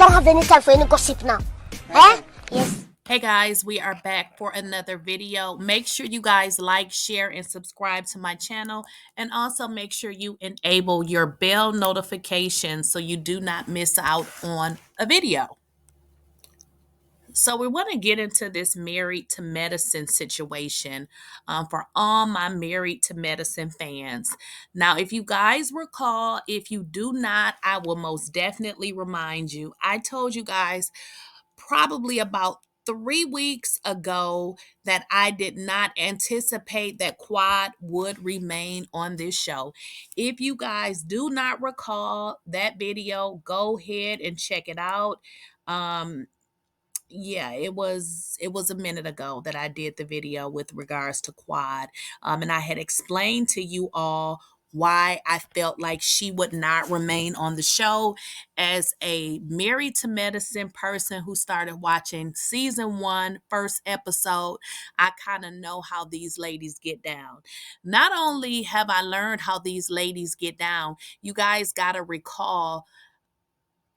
don't have any time for any gossip now. Eh? Yes. Hey guys, we are back for another video. Make sure you guys like, share, and subscribe to my channel. And also make sure you enable your bell notification so you do not miss out on a video. So we want to get into this married to medicine situation for all my married to medicine fans. Now, if you guys recall, if you do not, I will most definitely remind you. I told you guys probably about 3 weeks ago that I did not anticipate that Quad would remain on this show. If you guys do not recall that video, go ahead and check it out. Yeah, it was a minute ago that I did the video with regards to Quad. And I had explained to you all why I felt like she would not remain on the show. As a married to medicine person who started watching season 1 first episode, I kind of know how these ladies get down. Not only have I learned how these ladies get down, you guys got to recall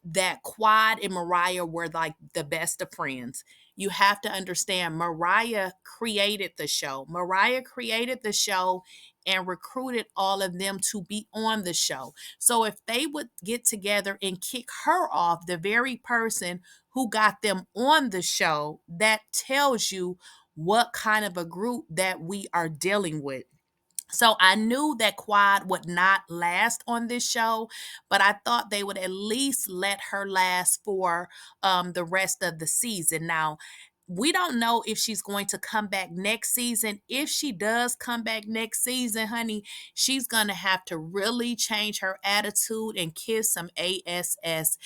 that Quad and Mariah were like the best of friends. You have to understand, Mariah created the show. Mariah created the show and recruited all of them to be on the show. So if they would get together and kick her off, the very person who got them on the show, that tells you what kind of a group that we are dealing with. So I knew that Quad would not last on this show, but I thought they would at least let her last for the rest of the season. Now, we don't know if she's going to come back next season. If she does come back next season, honey, she's going to have to really change her attitude and kiss some ass,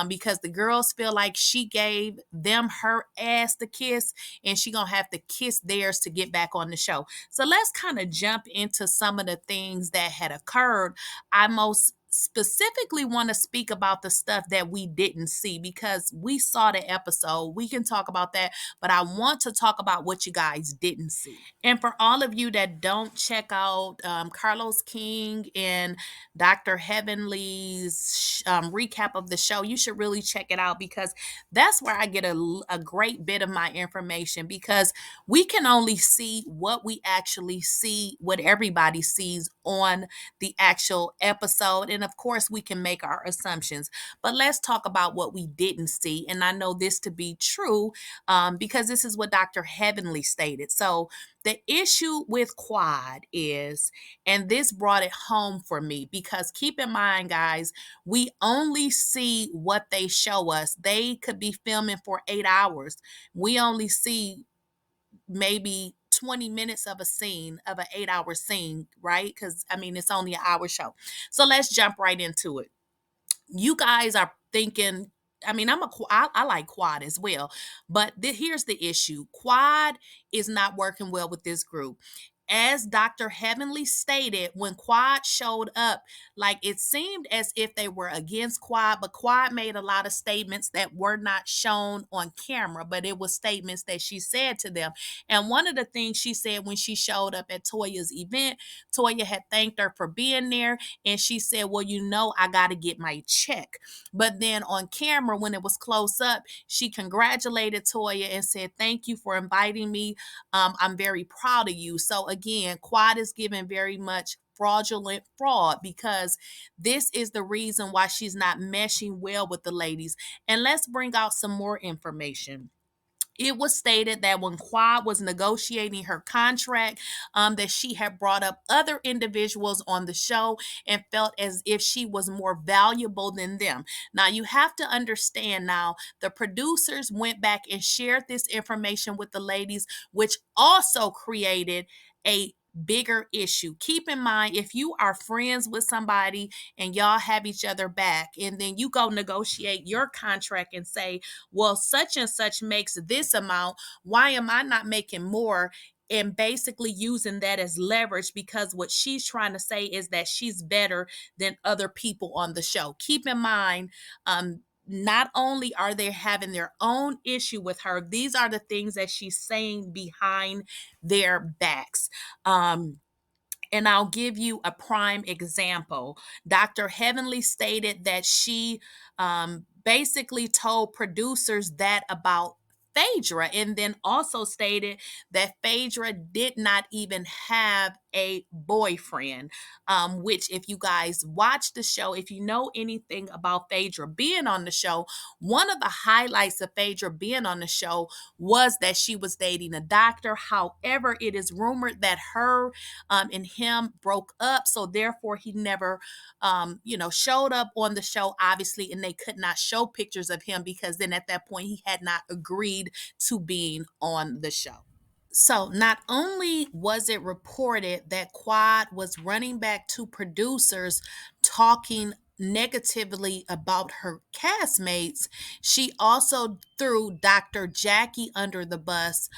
because the girls feel like she gave them her ass to kiss, and she going to have to kiss theirs to get back on the show. So let's kind of jump into some of the things that had occurred. I most specifically want to speak about the stuff that we didn't see because we saw the episode. We can talk about that, but I want to talk about what you guys didn't see. And for all of you that don't check out Carlos King and Dr. Heavenly's recap of the show, you should really check it out because that's where I get a great bit of my information, because we can only see what we actually see, what everybody sees on the actual episode. And of course, we can make our assumptions. But let's talk about what we didn't see. And I know this to be true because this is what Dr. Heavenly stated. So the issue with Quad is, and this brought it home for me, because keep in mind, guys, we only see what they show us. They could be filming for 8 hours. We only see maybe 20 minutes of a scene, of an 8-hour scene, right? Because I mean, it's only an hour show. So let's jump right into it. You guys are thinking, I mean, I like Quad as well, but here's the issue. Quad is not working well with this group. As Dr. Heavenly stated, when Quad showed up, like it seemed as if they were against Quad, but Quad made a lot of statements that were not shown on camera, but it was statements that she said to them. And one of the things she said when she showed up at Toya's event, Toya had thanked her for being there, and she said, well, you know, I got to get my check. But then on camera, when it was close up, she congratulated Toya and said, thank you for inviting me. I'm very proud of you. So again, Quad is given very much fraudulent fraud, because this is the reason why she's not meshing well with the ladies. And let's bring out some more information. It was stated that when Quad was negotiating her contract, that she had brought up other individuals on the show and felt as if she was more valuable than them. Now, you have to understand now, the producers went back and shared this information with the ladies, which also created a bigger issue. Keep in mind, if you are friends with somebody and y'all have each other back, and then you go negotiate your contract and say, well, such and such makes this amount, why am I not making more? And basically using that as leverage, because what she's trying to say is that she's better than other people on the show. Keep in mind, not only are they having their own issue with her, these are the things that she's saying behind their backs. And I'll give you a prime example. Dr. Heavenly stated that she basically told producers that about Phaedra, and then also stated that Phaedra did not even have a boyfriend. Which, if you guys watch the show, if you know anything about Phaedra being on the show, one of the highlights of Phaedra being on the show was that she was dating a doctor. However, it is rumored that her and him broke up, so therefore he never showed up on the show, obviously, and they could not show pictures of him because then at that point he had not agreed to being on the show. So, not only was it reported that Quad was running back to producers talking negatively about her castmates, she also threw Dr. Jackie under the bus.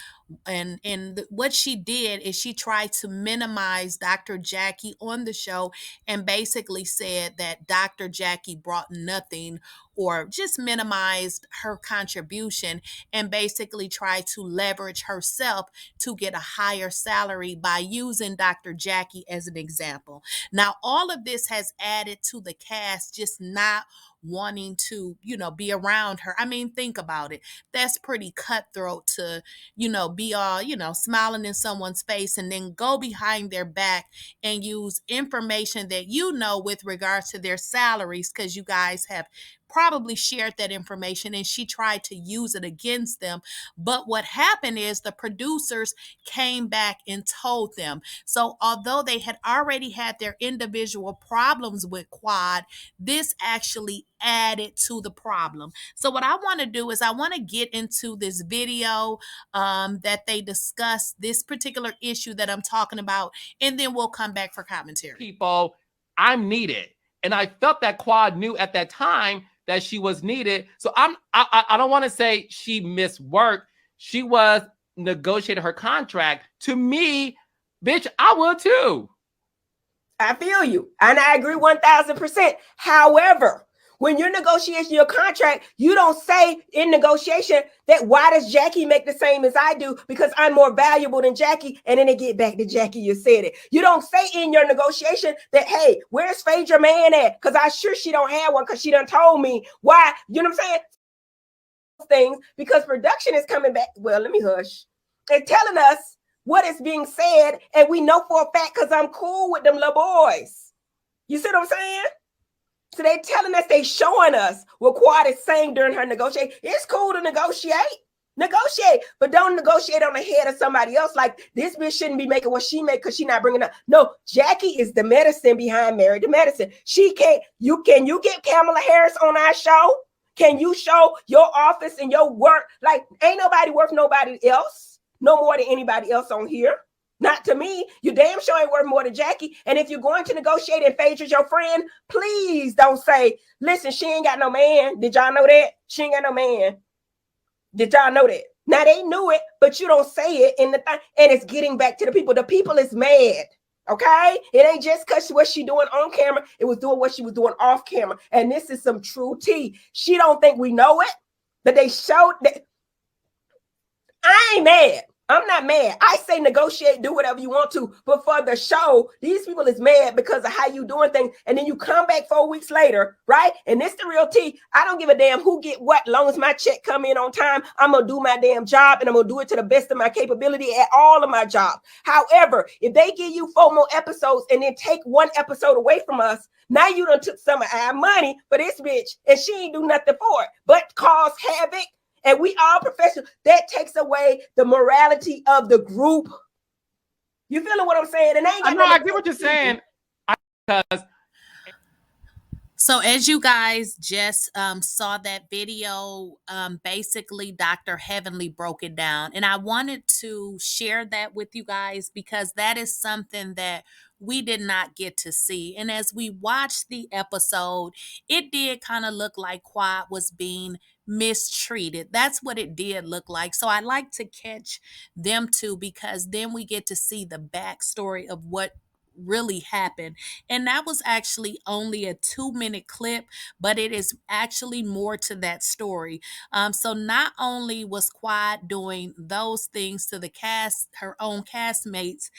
And what she did is she tried to minimize Dr. Jackie on the show and basically said that Dr. Jackie brought nothing, or just minimized her contribution, and basically tried to leverage herself to get a higher salary by using Dr. Jackie as an example. Now, all of this has added to the cast just not wanting to, be around her. I mean, think about it. That's pretty cutthroat to, be all, smiling in someone's face and then go behind their back and use information that with regards to their salaries, because you guys have probably shared that information, and she tried to use it against them. But what happened is the producers came back and told them. So although they had already had their individual problems with Quad, this actually added to the problem. So what I want to do is I want to get into this video that they discuss this particular issue that I'm talking about, and then we'll come back for commentary. People, I'm needed. And I felt that Quad knew at that time that she was needed. So I don't want to say she missed work. She was negotiating her contract. To me, bitch, I would too. I feel you. And I agree 1000%. However, when you're negotiating your contract, you don't say in negotiation that why does Jackie make the same as I do? Because I'm more valuable than Jackie. And then they get back to Jackie, you said it. You don't say in your negotiation that, hey, where's Phaedra man at? Because I'm sure she don't have one because she done told me why. You know what I'm saying? Things because production is coming back. Well, let me hush. They're telling us what is being said. And we know for a fact because I'm cool with them little boys. You see what I'm saying? So they telling us, they showing us what Quad is saying during her negotiation. It's cool to negotiate, but don't negotiate on the head of somebody else. Like this bitch shouldn't be making what she make because she not bringing up. No, Jackie is the medicine behind Married to Medicine. She can't. You get Kamala Harris on our show? Can you show your office and your work? Like ain't nobody worth nobody else, no more than anybody else on here. Not to me. You damn sure ain't worth more than Jackie. And if you're going to negotiate and Phaedra's your friend, please don't say, listen, she ain't got no man. Did y'all know that? She ain't got no man. Did y'all know that? Now they knew it, but you don't say it in the thing. And it's getting back to the people. The people is mad. Okay? It ain't just because what she doing on camera. It was doing what she was doing off camera. And this is some true tea. She don't think we know it, but they showed that. I ain't mad. I'm not mad. I say negotiate, do whatever you want to. But for the show, these people is mad because of how you doing things. And then you come back 4 weeks later, right? And this the real tea. I don't give a damn who get what. Long as my check come in on time, I'm going to do my damn job. And I'm going to do it to the best of my capability at all of my jobs. However, if they give you 4 more episodes and then take 1 episode away from us, now you done took some of our money for this bitch. And she ain't do nothing for it but cause havoc. And we all professional. That takes away the morality of the group. You feeling what I'm saying? And I get what you're saying. So as you guys just saw that video, basically Dr. Heavenly broke it down. And I wanted to share that with you guys because that is something that we did not get to see. And as we watched the episode, it did kind of look like Quad was being mistreated. That's what it did look like. So I like to catch them too because then we get to see the backstory of what really happened. And that was actually only a 2-minute clip, but it is actually more to that story. So not only was Quad doing those things to the cast, her own castmates,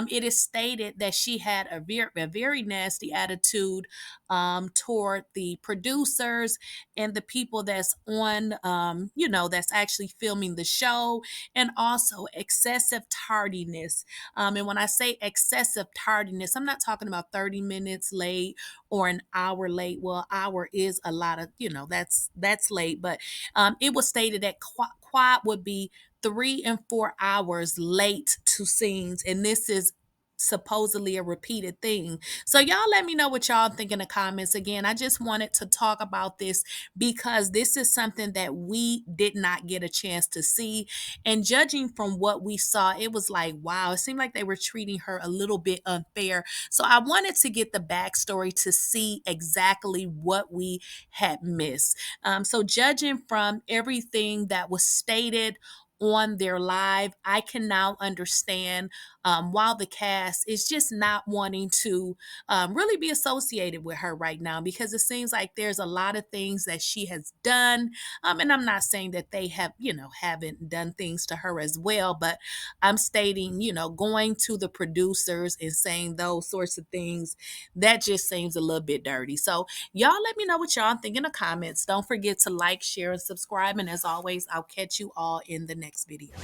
it is stated that she had a very nasty attitude toward the producers and the people that's on, that's actually filming the show, and also excessive tardiness. And when I say excessive tardiness, I'm not talking about 30 minutes late or an hour late. Well, hour is a lot of, that's late, but it was stated that Quad would be 3 and 4 hours late to scenes, and this is supposedly a repeated thing. So y'all let me know what y'all think in the comments. Again, I just wanted to talk about this because this is something that we did not get a chance to see. And judging from what we saw, it was like, wow, it seemed like they were treating her a little bit unfair. So I wanted to get the backstory to see exactly what we had missed. So judging from everything that was stated on their live, I can now understand while the cast is just not wanting to really be associated with her right now, because it seems like there's a lot of things that she has done. And I'm not saying that they have, haven't done things to her as well, but I'm stating, going to the producers and saying those sorts of things, that just seems a little bit dirty. So y'all let me know what y'all think in the comments. Don't forget to like, share, and subscribe. And as always, I'll catch you all in the next video.